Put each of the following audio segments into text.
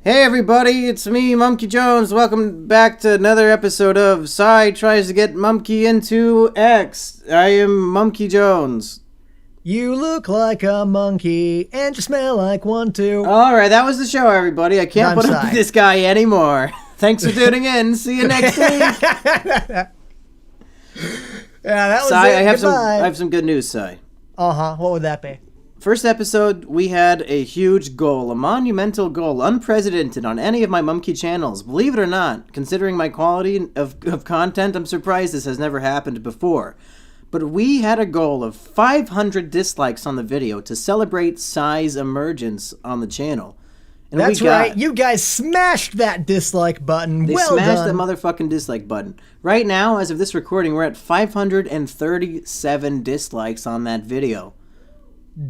Hey everybody, it's me, Mumkey Jones. Welcome back to another episode of Psy Tries to Get Mumkey into X. I am Mumkey Jones. You look like a monkey, and you smell like one too. Alright, that was the show, everybody. I can't put up Psy. with this guy anymore. Thanks for tuning in. See you next week. Yeah, that was Psy, it. I have some good news, Psy. Uh-huh, what would that be? First episode, we had a huge goal, a monumental goal, unprecedented on any of my Mumkey channels. Believe it or not, considering my quality of content, I'm surprised this has never happened before. But we had a goal of 500 dislikes on the video to celebrate Psy's emergence on the channel. And That's right, you guys smashed that dislike button. They well smashed done. that motherfucking dislike button. Right now, as of this recording, we're at 537 dislikes on that video.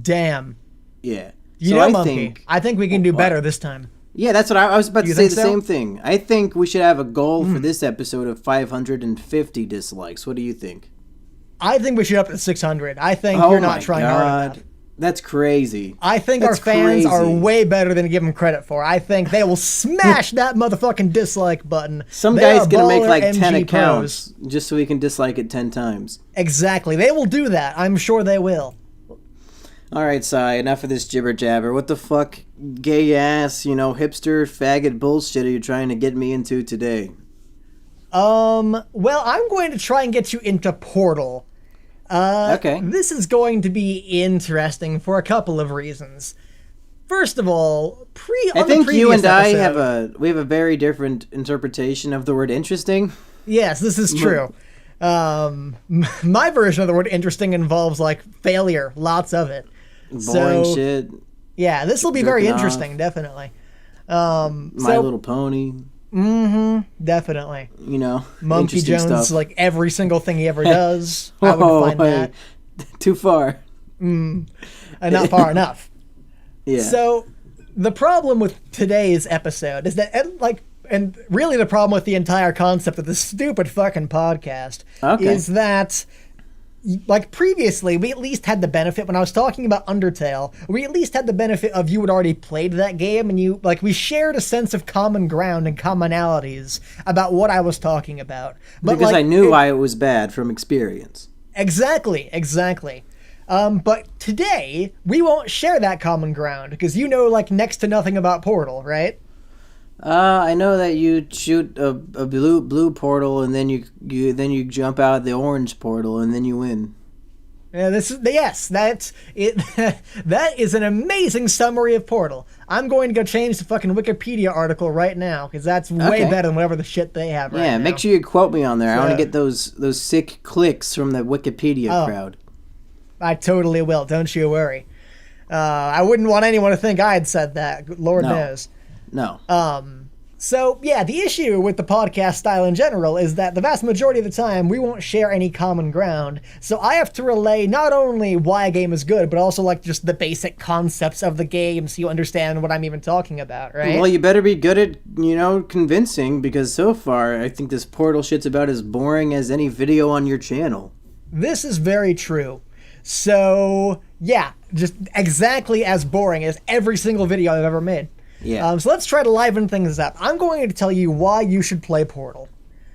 Damn. Yeah. You know, Mumkey, I think we can do better this time. Yeah, that's what I was about to say. The so? same thing. I think we should have a goal for this episode of 550 dislikes. What do you think? I think we should up to 600. I think you're not trying hard enough. That's crazy. I think our fans are way better than you give them credit for. I think they will smash that motherfucking dislike button. Some guy's going to make like 10 accounts just so he can dislike it 10 times. Exactly. They will do that. I'm sure they will. Alright, Sai, enough of this jibber jabber. What the fuck gay ass, hipster faggot bullshit are you trying to get me into today? Well, I'm going to try and get you into Portal. Okay. This is going to be interesting for a couple of reasons. First of all, I think you and I have a very different interpretation of the word interesting. Yes, this is true. My version of the word interesting involves like failure, lots of it. Boring shit. Yeah, this will be very interesting, definitely. My Little Pony. Mm-hmm, definitely. Mumkey Jones, stuff. like every single thing he ever does. I would find that. Too far. And not far enough. Yeah. So, the problem with today's episode is that, and really the problem with the entire concept of this stupid fucking podcast is that, like previously, we at least had the benefit, when I was talking about Undertale, we at least had the benefit of you had already played that game, and we shared a sense of common ground and commonalities about what I was talking about. But because I knew why it was bad from experience. Exactly. But today, we won't share that common ground, because you know next to nothing about Portal, right? I know that you shoot a blue portal and then you jump out the orange portal and then you win. Yeah, that's it. That is an amazing summary of Portal. I'm going to go change the fucking Wikipedia article right now because that's way better than whatever the shit they have right now. Yeah, make sure you quote me on there. I want to get those sick clicks from the Wikipedia crowd. I totally will. Don't you worry. I wouldn't want anyone to think I had said that. Lord knows. No. So, yeah, the issue with the podcast style in general is that the vast majority of the time we won't share any common ground. So I have to relay not only why a game is good, but also just the basic concepts of the game so you understand what I'm even talking about, right? Well, you better be good at, convincing, because so far I think this Portal shit's about as boring as any video on your channel. This is very true. So, yeah, just exactly as boring as every single video I've ever made. Yeah. So let's try to liven things up. I'm going to tell you why you should play Portal.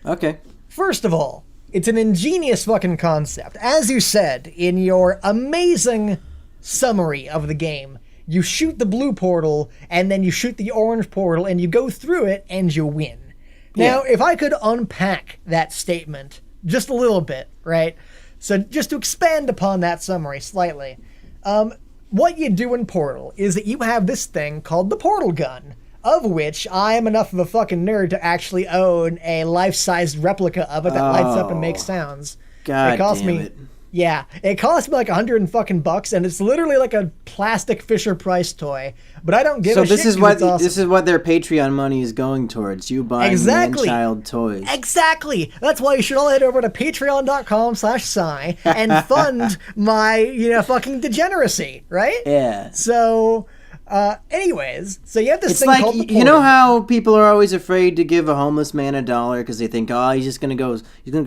Okay. First of all, it's an ingenious fucking concept. As you said in your amazing summary of the game, you shoot the blue portal, and then you shoot the orange portal, and you go through it, and you win. Now, if I could unpack that statement just a little bit, right? So just to expand upon that summary slightly, what you do in Portal is that you have this thing called the portal gun, of which I am enough of a fucking nerd to actually own a life-sized replica of it that lights up and makes sounds. God damn it. Yeah, it cost me like $100 and it's literally like a plastic Fisher-Price toy. But I don't give a shit. So this is what their Patreon money is going towards. You buying man-child toys. Exactly. That's why you should all head over to patreon.com/Psy and fund my fucking degeneracy, right? Yeah. So Anyways, so you have this It's thing like, called the portal. you know how people are always afraid to give a homeless man $1 because they think, oh, he's gonna go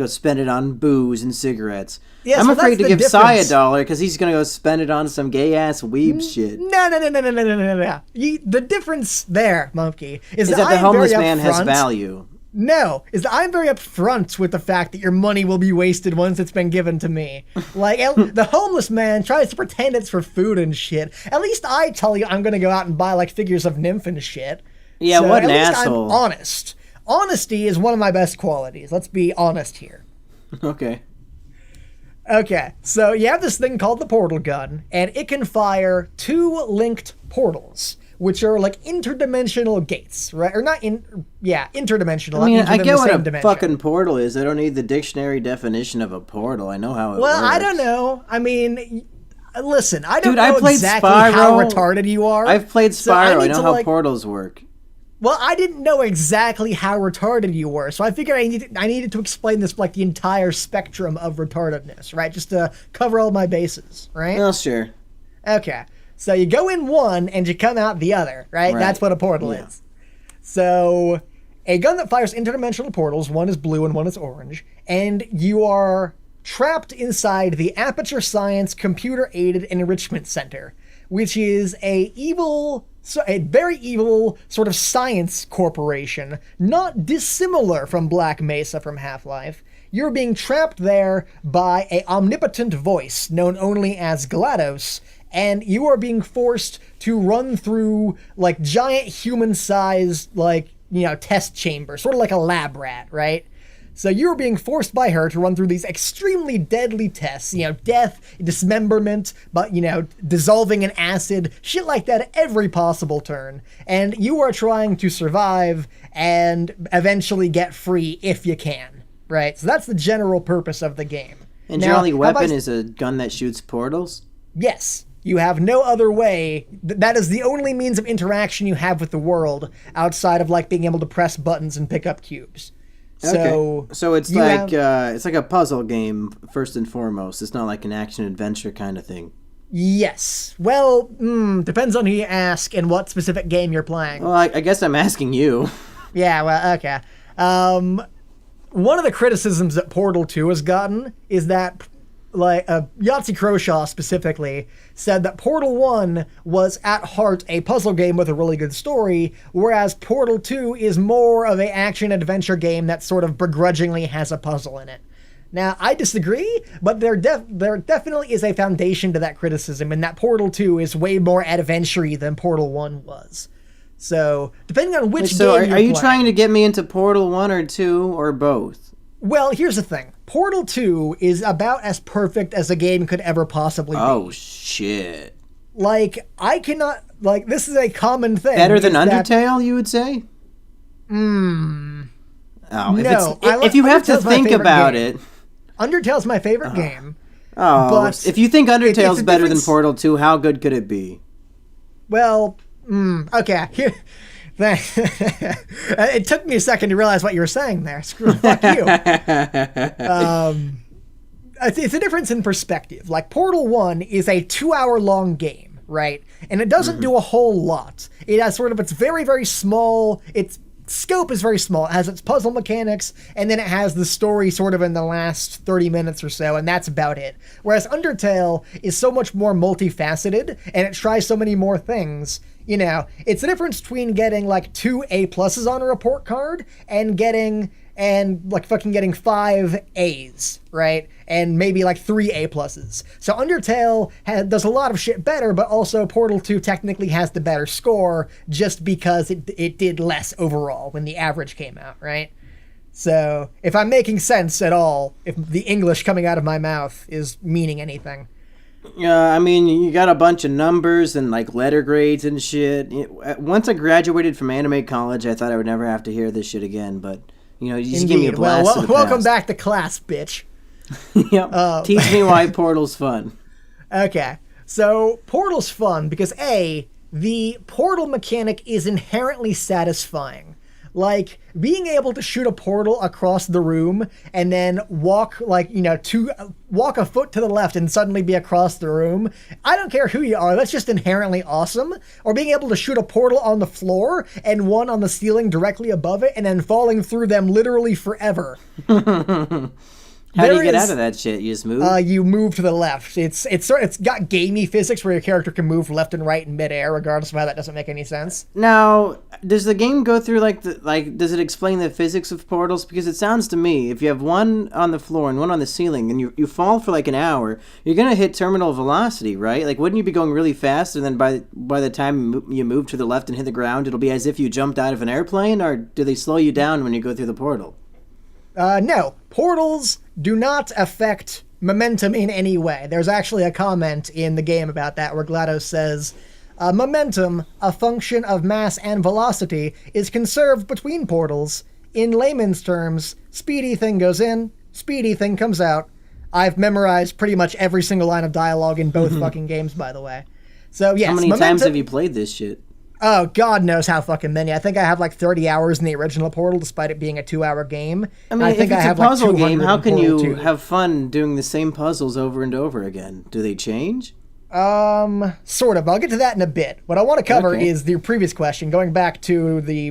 spend it on booze and cigarettes. Yeah, I'm so afraid that's to the give Cy difference. $1 because he's gonna go spend it on some gay ass weeb shit. No. The difference there, Mumkey, is Is that that the I'm homeless very man has upfront. value? No, is that I'm very upfront with the fact that your money will be wasted once it's been given to me. Like, the homeless man tries to pretend it's for food and shit. At least I tell you I'm gonna go out and buy, like, figures of Nymph and shit. Yeah, So what an at least asshole. I'm honest. Honesty is one of my best qualities. Let's be honest here. Okay. Okay, so you have this thing called the portal gun, and it can fire 2 linked portals, which are like interdimensional gates, right? Or not interdimensional. I mean, not I into get the what same a dimension. fucking portal is. I don't need the dictionary definition of a portal. I know how it works. Well, I don't know. I mean, listen, I don't Dude, I know played exactly how Spyro. retarded you are. I've played so I Spyro. I need know to, how like, portals work. Well, I didn't know exactly how retarded you were, so I figured I needed to explain this, like, the entire spectrum of retardedness, right? Just to cover all my bases, right? Well, sure. Okay. So you go in one and you come out the other, right? Right. That's what a portal Yeah. is. So a gun that fires interdimensional portals, one is blue and one is orange, and you are trapped inside the Aperture Science Computer Aided Enrichment Center, which is a very evil sort of science corporation, not dissimilar from Black Mesa from Half-Life. You're being trapped there by a omnipotent voice known only as GLaDOS, and you are being forced to run through, like, giant human-sized, like, test chambers, sort of like a lab rat, right? So you're being forced by her to run through these extremely deadly tests, death, dismemberment, but, dissolving in acid, shit like that at every possible turn. And you are trying to survive and eventually get free if you can, right? So that's the general purpose of the game. And Now, your only how weapon about- is a gun that shoots portals? Yes. You have no other way. That is the only means of interaction you have with the world outside of, like, being able to press buttons and pick up cubes. So, Okay. So it's you like have- it's like a puzzle game first and foremost. It's not like an action adventure kind of thing. Yes. Well, depends on who you ask and what specific game you're playing. Well, I guess I'm asking you. Yeah, well, okay. One of the criticisms that Portal 2 has gotten is that, like, Yahtzee Croshaw specifically said that Portal 1 was at heart a puzzle game with a really good story, whereas Portal 2 is more of an action-adventure game that sort of begrudgingly has a puzzle in it. Now, I disagree, but there definitely is a foundation to that criticism, in that Portal 2 is way more adventure-y than Portal 1 was. So, depending on which So game you're are you playing, trying to get me into Portal 1 or 2 or both? Well, here's the thing. Portal 2 is about as perfect as a game could ever possibly be. Oh, shit. Like, I cannot... Like, this is a common thing. Better than is that- Undertale, you would say? Oh, No, if you have to Undertale's my think favorite about game. it. Undertale's my favorite game. Oh, But if you think it's Undertale's a better than difference- Portal 2, how good could it be? Well, okay. It took me a second to realize what you were saying there. Screw fuck you. It's a difference in perspective. Like, Portal 1 is a 2-hour-long game, right? And it doesn't do a whole lot. It has sort of, it's very, very small. Its scope is very small. It has its puzzle mechanics, and then it has the story sort of in the last 30 minutes or so, and that's about it. Whereas Undertale is so much more multifaceted, and it tries so many more things. It's the difference between getting, like, 2 A+ on a report card and getting 5 A's, right? And maybe, like, 3 A+. So Undertale does a lot of shit better, but also Portal 2 technically has the better score just because it did less overall when the average came out, right? So, if I'm making sense at all, if the English coming out of my mouth is meaning anything. I mean, you got a bunch of numbers and, like, letter grades and shit. Once I graduated from anime college, I thought I would never have to hear this shit again, but, you just give me a blast Well, of the welcome past. back to class, bitch. Yep. Teach me why Portal's fun. Okay, so Portal's fun because A, the portal mechanic is inherently satisfying. Like, being able to shoot a portal across the room and then walk, like, walk a foot to the left and suddenly be across the room. I don't care who you are, that's just inherently awesome. Or being able to shoot a portal on the floor and one on the ceiling directly above it and then falling through them literally forever. How do you get out of that shit? You just move? You move to the left. It's got gamey physics where your character can move left and right in midair, regardless of how that doesn't make any sense. Now, does the game go through does it explain the physics of portals? Because it sounds to me, if you have one on the floor and one on the ceiling, and you fall for like an hour, you're gonna hit terminal velocity, right? Like, wouldn't you be going really fast, and then by the time you move to the left and hit the ground, it'll be as if you jumped out of an airplane, or do they slow you down when you go through the portal? No. Portals do not affect momentum in any way. There's actually a comment in the game about that where GLaDOS says, momentum, a function of mass and velocity, is conserved between portals. In layman's terms, speedy thing goes in, speedy thing comes out. I've memorized pretty much every single line of dialogue in both fucking games, by the way. So, yes. How many times have you played this shit? Oh, God knows how fucking many. I think I have like 30 hours in the original Portal, despite it being a 2-hour game. I mean, if it's a puzzle game, how can you have fun doing the same puzzles over and over again? Do they change? Sort of. I'll get to that in a bit. What I want to cover is the previous question, going back to the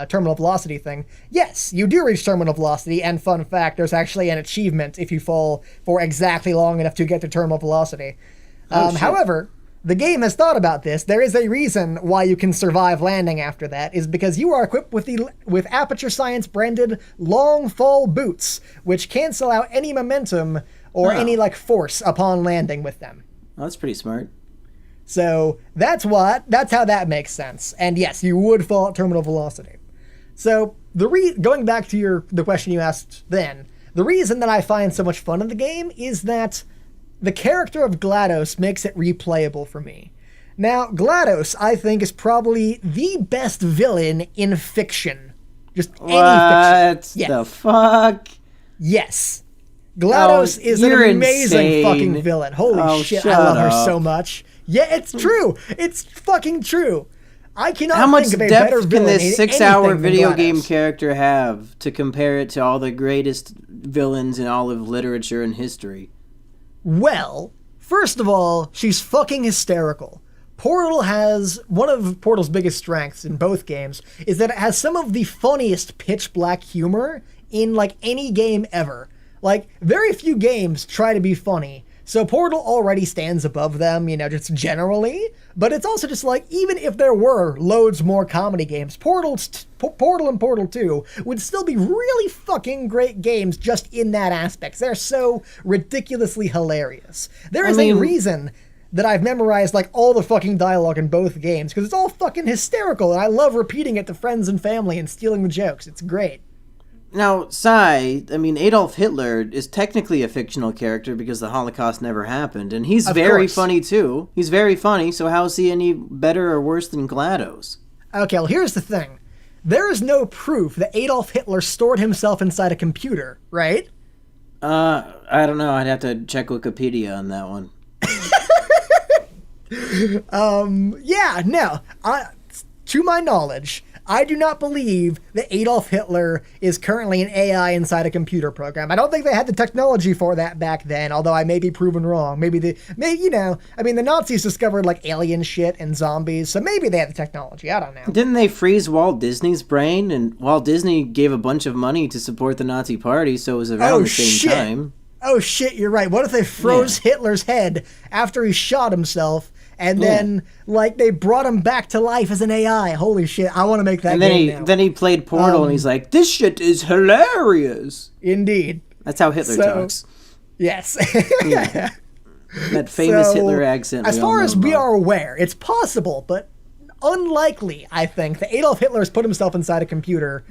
terminal velocity thing. Yes, you do reach terminal velocity, and fun fact, there's actually an achievement if you fall for exactly long enough to get to terminal velocity. However, the game has thought about this. There is a reason why you can survive landing after that, is because you are equipped with Aperture Science branded long fall boots, which cancel out any momentum or any force upon landing with them. Well, that's pretty smart. So that's how that makes sense. And yes, you would fall at terminal velocity. So going back to the question you asked then, the reason that I find so much fun in the game is that the character of GLaDOS makes it replayable for me. Now, GLaDOS, I think, is probably the best villain in fiction. Just any fiction. What the fuck? Yes. GLaDOS is an amazing fucking villain. Holy shit, I love her so much. Yeah, it's true. It's fucking true. I cannot think of a better villain. How much depth can this 6-hour video game character have to compare it to all the greatest villains in all of literature and history? Well, first of all, she's fucking hysterical. Portal has, one of Portal's biggest strengths in both games is that it has some of the funniest pitch black humor in any game ever. Very few games try to be funny, so Portal already stands above them, just generally, but it's also just even if there were loads more comedy games, Portal and Portal 2 would still be really fucking great games just in that aspect. They're so ridiculously hilarious. There is a reason that I've memorized all the fucking dialogue in both games, because it's all fucking hysterical, and I love repeating it to friends and family and stealing the jokes. It's great. Now, Adolf Hitler is technically a fictional character because the Holocaust never happened, and he's very funny too. He's very funny, so how is he any better or worse than GLaDOS? Okay, well, here's the thing. There is no proof that Adolf Hitler stored himself inside a computer, right? I don't know. I'd have to check Wikipedia on that one. To my knowledge, I do not believe that Adolf Hitler is currently an AI inside a computer program. I don't think they had the technology for that back then, although I may be proven wrong. The Nazis discovered alien shit and zombies, so maybe they had the technology. I don't know. Didn't they freeze Walt Disney's brain? And Walt Disney gave a bunch of money to support the Nazi party, so it was around the same time. Oh shit, you're right. What if they froze Hitler's head after he shot himself? And then, they brought him back to life as an AI. Holy shit, I want to make that game now. Then he played Portal, and he's like, this shit is hilarious. Indeed. That's how Hitler talks. Yes. That famous Hitler accent. As far as we are aware, it's possible, but unlikely, I think, that Adolf Hitler has put himself inside a computer,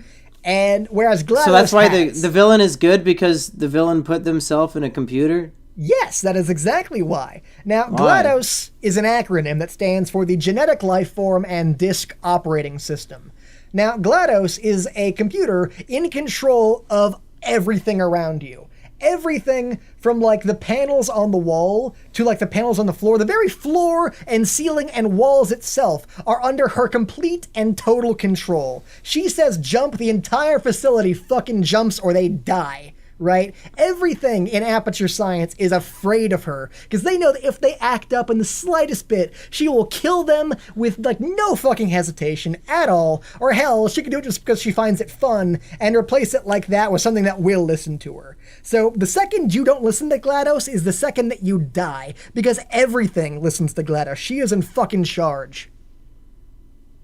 and whereas GLaDOS So that's why the villain is good, because the villain put themselves in a computer? Yes, that is exactly why. Now, GLaDOS is an acronym that stands for the Genetic Life Form and Disk Operating System. Now, GLaDOS is a computer in control of everything around you. everything from like the panels on the wall to like the panels on the floor, the very floor and ceiling and walls itself are under her complete and total control. She says jump, the entire facility fucking jumps or they die. Right? Everything in Aperture Science is afraid of her because they know that if they act up in the slightest bit, she will kill them with like no fucking hesitation at all. Or hell, she could do it just because she finds it fun and replace it like that with something that will listen to her. So the second you don't listen to GLaDOS is the second that you die because everything listens to GLaDOS. She is in fucking charge.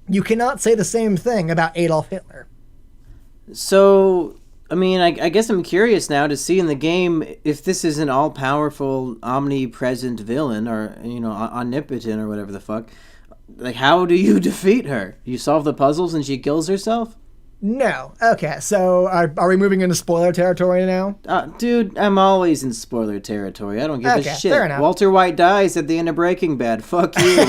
You cannot say the same thing about Adolf Hitler. So, I mean, I guess I'm curious now to see in the game if this is an all-powerful, omnipresent villain or, you know, omnipotent or whatever the fuck. Like, how do you defeat her? You solve the puzzles and she kills herself? No. Okay, so are we moving into spoiler territory now? Dude, I'm always in spoiler territory. I don't give a shit. Fair enough. Walter White dies at the end of Breaking Bad. Fuck you.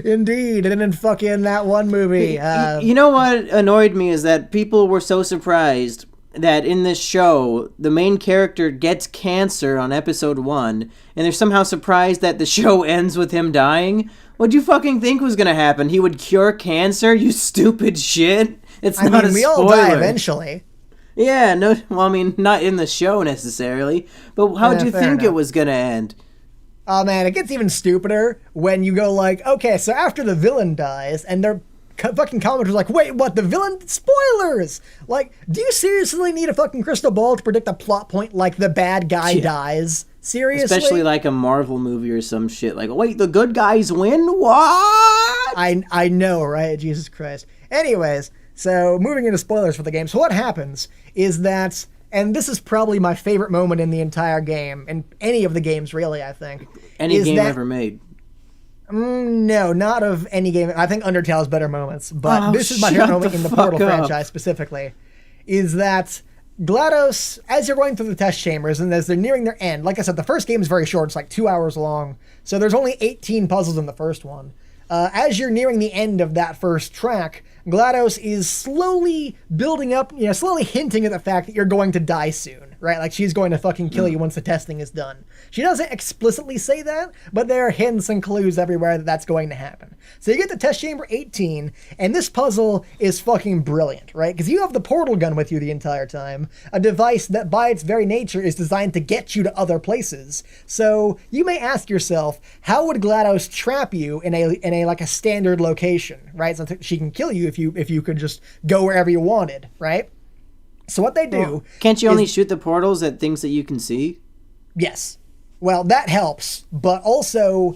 Indeed, and then fucking that one movie. You know what annoyed me is that people were so surprised that in this show, the main character gets cancer on episode 1, and they're somehow surprised that the show ends with him dying. What'd you fucking think was gonna happen? He would cure cancer? You stupid shit. It's not a spoiler. We all die eventually. Yeah, no, well, I mean, not in the show necessarily, but how'd you think it was gonna end? Oh man, it gets even stupider when you go like, okay, so after the villain dies, and they're fucking commenters like, wait, what, the villain? Spoilers! Like, do you seriously need a fucking crystal ball to predict a plot point like the bad guy dies? Seriously? Especially like a Marvel movie or some shit. Like, wait, the good guys win? What? I know, right? Jesus Christ. Anyways, so moving into spoilers for the game. So what happens is that, and this is probably my favorite moment in the entire game, in any of the games really, I think. Any game ever made. No, not of any game. I think Undertale has better moments, but this is my favorite moment in the Portal franchise specifically, is that GLaDOS, as you're going through the test chambers and as they're nearing their end, like I said, the first game is very short. It's like 2 hours long. So there's only 18 puzzles in the first one. As you're nearing the end of that first track, GLaDOS is slowly building up, slowly hinting at the fact that you're going to die soon, right? Like she's going to fucking kill you once the testing is done. She doesn't explicitly say that, but there are hints and clues everywhere that that's going to happen. So you get to test chamber 18, and this puzzle is fucking brilliant, right? Because you have the portal gun with you the entire time, a device that by its very nature is designed to get you to other places. So you may ask yourself, how would GLaDOS trap you in a like a standard location, right? So she can kill you if you could just go wherever you wanted, right? So what they do... Well, can't you only shoot the portals at things that you can see? Yes. Well, that helps, but also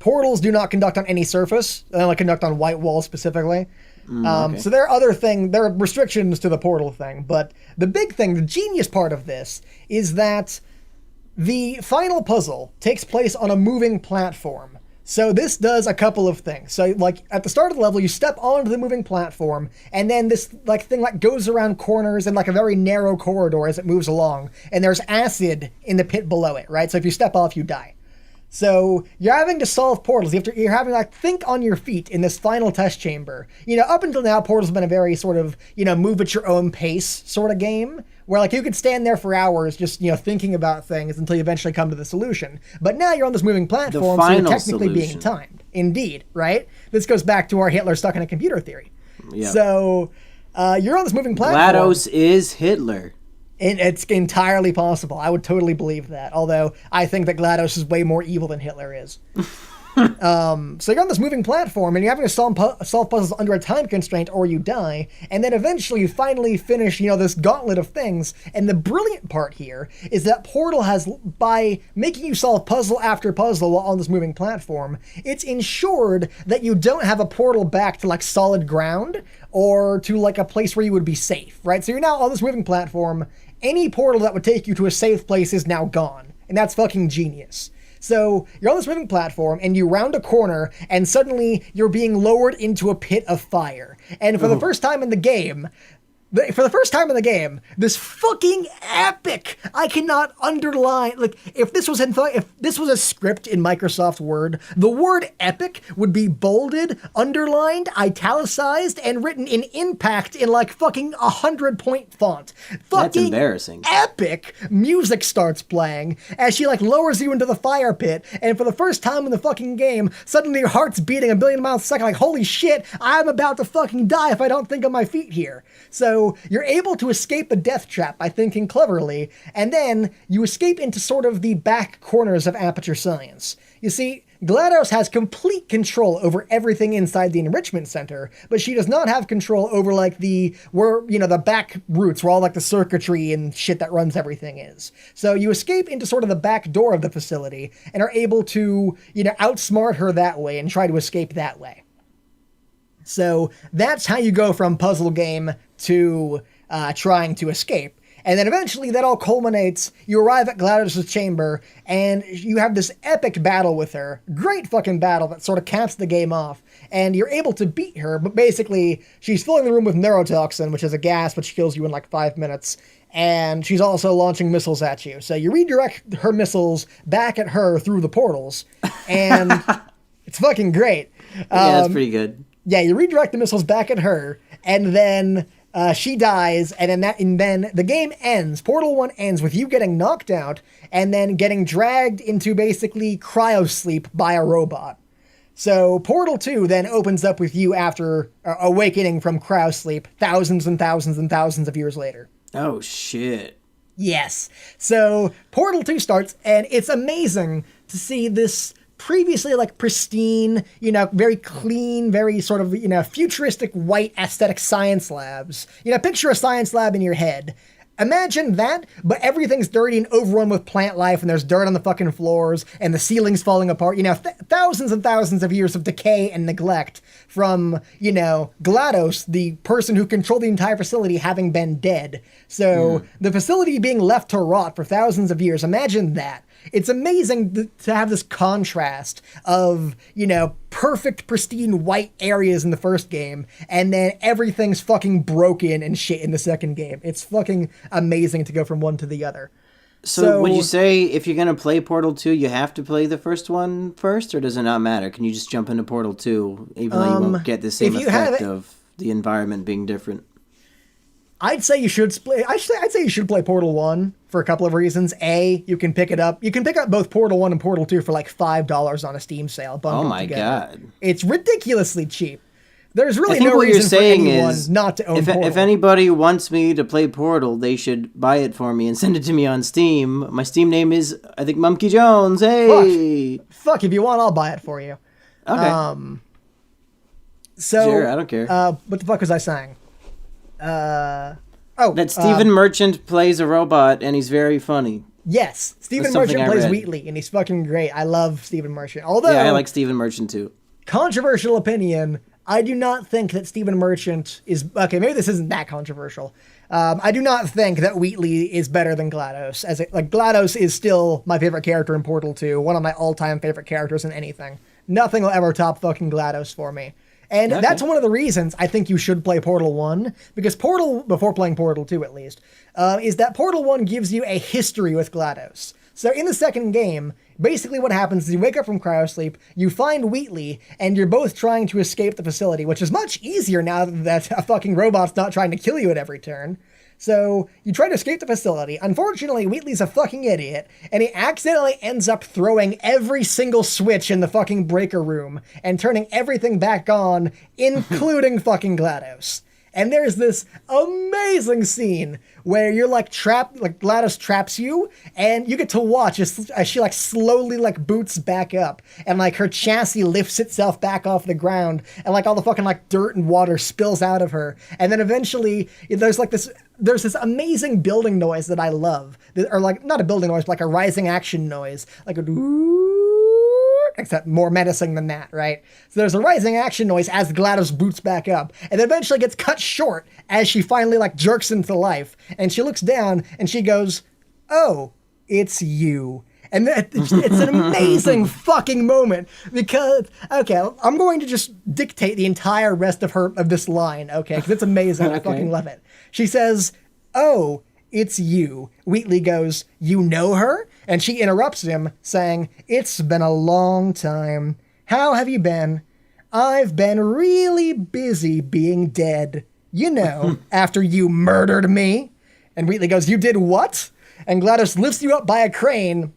portals do not conduct on any surface. They only conduct on white walls specifically. Okay. So there are restrictions to the portal thing, but the big thing, the genius part of this, is that the final puzzle takes place on a moving platform. So this does a couple of things. So like at the start of the level, you step onto the moving platform, and then this like thing like goes around corners in like a very narrow corridor as it moves along, and there's acid in the pit below it, right? So if you step off, you die. So you're having to solve portals. You're having to like think on your feet in this final test chamber. Up until now, portals have been a very sort of, move at your own pace sort of game, where like you could stand there for hours just, thinking about things until you eventually come to the solution. But now you're on this moving platform, so you're technically being timed. Indeed, right? This goes back to our Hitler stuck in a computer theory. Yep. So you're on this moving platform. GLaDOS is Hitler. It's entirely possible. I would totally believe that. Although I think that GLaDOS is way more evil than Hitler is. So you're on this moving platform, and you're having to solve puzzles under a time constraint, or you die. And then eventually you finally finish, this gauntlet of things. And the brilliant part here is that Portal has, by making you solve puzzle after puzzle while on this moving platform, it's ensured that you don't have a portal back to like solid ground or to like a place where you would be safe, right? So you're now on this moving platform. Any portal that would take you to a safe place is now gone. And that's fucking genius. So you're on this moving platform, and you round a corner, and suddenly you're being lowered into a pit of fire. And for the first time in the game, For the first time in the game, this fucking epic, I cannot underline, like, if this was a script in Microsoft Word, the word epic would be bolded, underlined, italicized, and written in impact in like fucking 100-point font. That's embarrassing. Epic music starts playing as she like lowers you into the fire pit, and for the first time in the fucking game, suddenly your heart's beating a billion miles a second, like, holy shit, I'm about to fucking die if I don't think on my feet here. So you're able to escape the death trap by thinking cleverly, and then you escape into sort of the back corners of Aperture Science. You see, GLaDOS has complete control over everything inside the enrichment center, but she does not have control over like the back routes where all like the circuitry and shit that runs everything is. So you escape into sort of the back door of the facility and are able to, outsmart her that way and try to escape that way. So that's how you go from puzzle game to trying to escape. And then eventually that all culminates, you arrive at GLaDOS' chamber, and you have this epic battle with her. Great fucking battle that sort of caps the game off. And you're able to beat her, but basically she's filling the room with neurotoxin, which is a gas which kills you in like 5 minutes. And she's also launching missiles at you. So you redirect her missiles back at her through the portals. And it's fucking great. Yeah, that's pretty good. Yeah, you redirect the missiles back at her, and then she dies, and then the game ends. Portal 1 ends with you getting knocked out, and then getting dragged into basically cryosleep by a robot. So Portal 2 then opens up with you after awakening from cryosleep thousands and thousands and thousands of years later. Oh, shit. Yes. So Portal 2 starts, and it's amazing to see this previously like pristine, very clean, very sort of, futuristic white aesthetic science labs. Picture a science lab in your head. Imagine that, but everything's dirty and overrun with plant life, and there's dirt on the fucking floors, and the ceiling's falling apart. Thousands and thousands of years of decay and neglect from, GLaDOS, the person who controlled the entire facility, having been dead. So the facility being left to rot for thousands of years. Imagine that. It's amazing to have this contrast of, perfect, pristine white areas in the first game, and then everything's fucking broken and shit in the second game. It's fucking amazing to go from one to the other. So would you say if you're going to play Portal 2, you have to play the first one first, or does it not matter? Can you just jump into Portal 2, even though you won't get the same effect of the environment being different? I'd say you should I'd say you should play Portal 1 for a couple of reasons. A, you can pick it up. You can pick up both Portal 1 and Portal 2 for like $5 on a Steam sale. Oh my god. It's ridiculously cheap. There's really no reason for anyone not to own Portal. If anybody wants me to play Portal, they should buy it for me and send it to me on Steam. My Steam name is, I think, Mumkey Jones. Hey! Fuck, if you want, I'll buy it for you. Okay. Sure, I don't care. What the fuck was I saying? That Stephen Merchant plays a robot, and he's very funny. Yes, Stephen Merchant plays Wheatley, and he's fucking great. I love Stephen Merchant. Although, yeah, I like Stephen Merchant too. Controversial opinion, I do not think that Stephen Merchant is... Okay, maybe this isn't that controversial. I do not think that Wheatley is better than GLaDOS. GLaDOS is still my favorite character in Portal 2, one of my all-time favorite characters in anything. Nothing will ever top fucking GLaDOS for me. And that's one of the reasons I think you should play Portal 1, because Portal, before playing Portal 2 at least, is that Portal 1 gives you a history with GLaDOS. So in the second game, basically what happens is you wake up from cryosleep, you find Wheatley, and you're both trying to escape the facility, which is much easier now that a fucking robot's not trying to kill you at every turn. So you try to escape the facility. Unfortunately, Wheatley's a fucking idiot, and he accidentally ends up throwing every single switch in the fucking breaker room and turning everything back on, including fucking GLaDOS. And there's this amazing scene where you're like trapped, like GLaDOS traps you, and you get to watch as she like slowly like boots back up, and like her chassis lifts itself back off the ground, and like all the fucking like dirt and water spills out of her, and then eventually there's this amazing building noise that I love, or like not a building noise, but like a rising action noise, like a except more menacing than that, right? So there's a rising action noise as GLaDOS boots back up, and then eventually gets cut short as she finally like jerks into life, and she looks down and she goes, "Oh, it's you." And it's an amazing fucking moment because, okay, I'm going to just dictate the entire rest of this line, okay, because it's amazing. I fucking love it. She says, "Oh, it's you." Wheatley goes, "You know her?" And she interrupts him, saying, "It's been a long time. How have you been?" "I've been really busy being dead. You know, after you murdered me." And Wheatley goes, "You did what?" And GLaDOS lifts you up by a crane,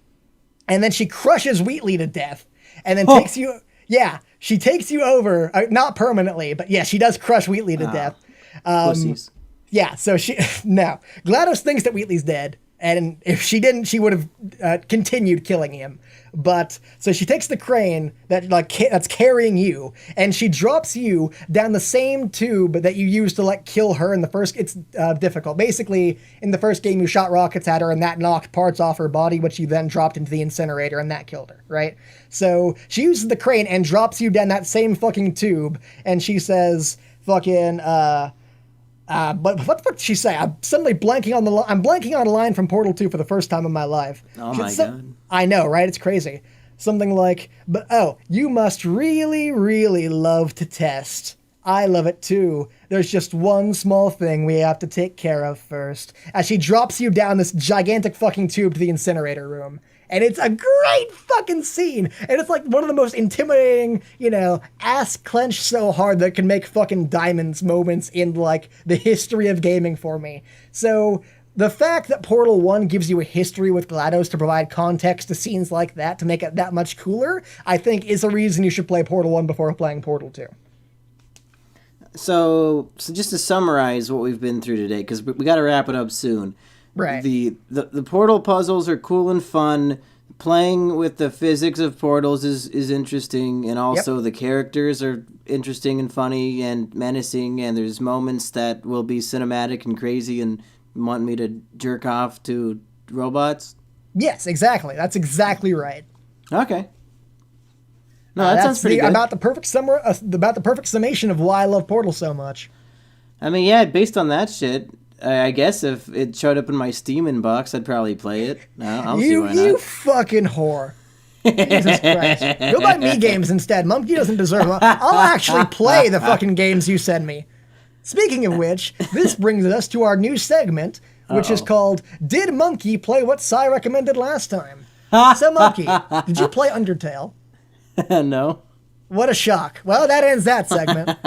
and then she crushes Wheatley to death, and then takes you... Yeah, she takes you over, not permanently, but yeah, she does crush Wheatley to death. Pussies. Yeah, so she... No. GLaDOS thinks that Wheatley's dead, and if she didn't, she would have continued killing him. But, so she takes the crane that's carrying you, and she drops you down the same tube that you used to, kill her in the first... It's difficult. Basically, in the first game, you shot rockets at her, and that knocked parts off her body, which you then dropped into the incinerator, and that killed her, right? So, she uses the crane and drops you down that same fucking tube, and she says, fucking, but what the fuck did she say? I'm suddenly blanking on I'm blanking on a line from Portal 2 for the first time in my life. Oh my God. I know, right? It's crazy. Something like, "But oh, you must really, really love to test. I love it too. There's just one small thing we have to take care of first." As she drops you down this gigantic fucking tube to the incinerator room. And it's a great fucking scene. And it's one of the most intimidating, ass clenched so hard that it can make fucking diamonds moments in, the history of gaming for me. So, the fact that Portal 1 gives you a history with GLaDOS to provide context to scenes like that, to make it that much cooler, I think is a reason you should play Portal 1 before playing Portal 2. So just to summarize what we've been through today, because we got to wrap it up soon. Right. The Portal puzzles are cool and fun. Playing with the physics of portals is interesting, and also the characters are interesting and funny and menacing, and there's moments that will be cinematic and crazy and want me to jerk off to robots. Yes, exactly. That's exactly right. Okay. No, that sounds pretty good. About the perfect summation of why I love Portal so much. I mean, yeah, based on that shit, I guess if it showed up in my Steam inbox, I'd probably play it. I'll see why not. You fucking whore. Jesus Christ. Go buy me games instead. Mumkey doesn't deserve them. I'll actually play the fucking games you send me. Speaking of which, this brings us to our new segment, which is called, Did Mumkey Play What Sai Recommended Last Time? So, Mumkey, did you play Undertale? No. What a shock. Well, that ends that segment.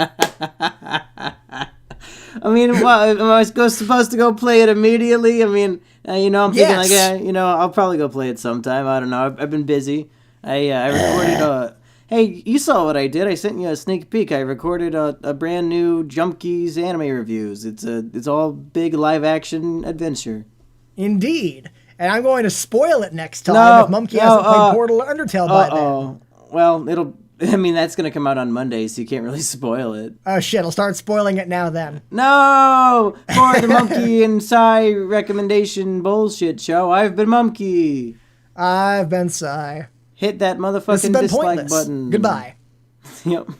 I mean, am I supposed to go play it immediately? I mean, I'm thinking I'll probably go play it sometime. I don't know. I've been busy. I recorded hey, you saw what I did. I sent you a sneak peek. I recorded a brand new Jumpkeys anime reviews. It's all big live action adventure. Indeed. And I'm going to spoil it next time if Mumkey hasn't played Portal or Undertale by then. Well, that's going to come out on Monday, so you can't really spoil it. Oh, shit. I'll start spoiling it now then. No! For the Mumkey and Sai recommendation bullshit show, I've been Mumkey. I've been Sai. Hit that motherfucking dislike button. Goodbye. Yep.